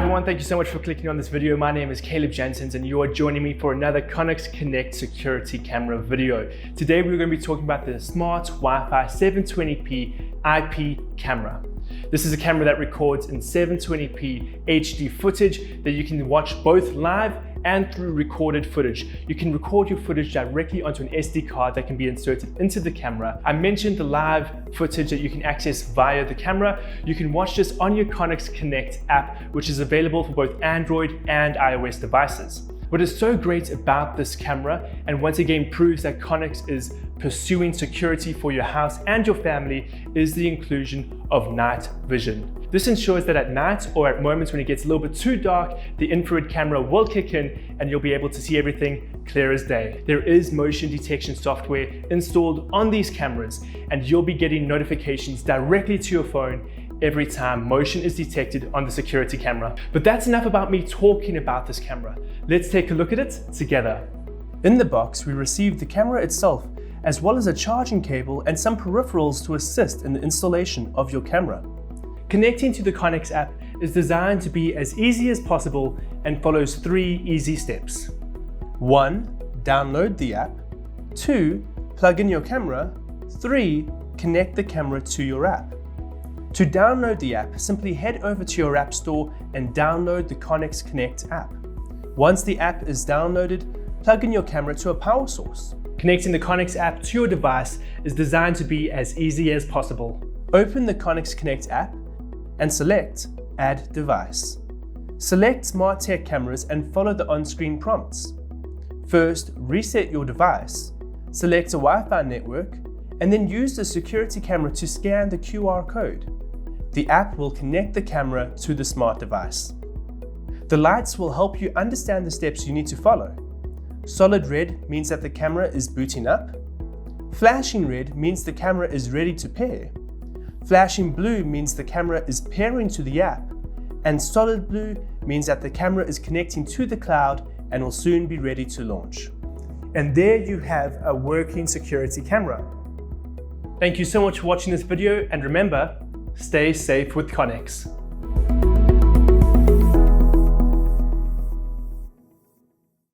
everyone, thank you so much for clicking on this video. My name is Caleb Jensens and you are joining me for another Connex Connect security camera video. Today we're going to be talking about the smart Wi-Fi 720p IP camera. This is a camera that records in 720p HD footage that you can watch both live and through recorded footage. You can record your footage directly onto an SD card that can be inserted into the camera. I mentioned the live footage that you can access via the camera. You can watch this on your Connex Connect app, which is available for both Android and iOS devices. What is so great about this camera, and once again proves that Connex is pursuing security for your house and your family, is the inclusion of night vision. This ensures that at night or at moments when it gets a little bit too dark, the infrared camera will kick in and you'll be able to see everything clear as day. There is motion detection software installed on these cameras and you'll be getting notifications directly to your phone every time motion is detected on the security camera. But that's enough about me talking about this camera. Let's take a look at it together. In the box, we received the camera itself, as well as a charging cable and some peripherals to assist in the installation of your camera. Connecting to the Connex app is designed to be as easy as possible and follows 3 easy steps. 1. Download the app. 2. Plug in your camera. 3. Connect the camera to your app. To download the app, simply head over to your app store and download the Connex Connect app. Once the app is downloaded, plug in your camera to a power source. Connecting the Connex app to your device is designed to be as easy as possible. Open the Connex Connect app and select Add Device. Select Smart Tech Cameras and follow the on-screen prompts. First, reset your device, select a Wi-Fi network, and then use the security camera to scan the QR code. The app will connect the camera to the smart device. The lights will help you understand the steps you need to follow. Solid red means that the camera is booting up. Flashing red means the camera is ready to pair. Flashing blue means the camera is pairing to the app. And solid blue means that the camera is connecting to the cloud and will soon be ready to launch. And there you have a working security camera. Thank you so much for watching this video, and remember, stay safe with Connex.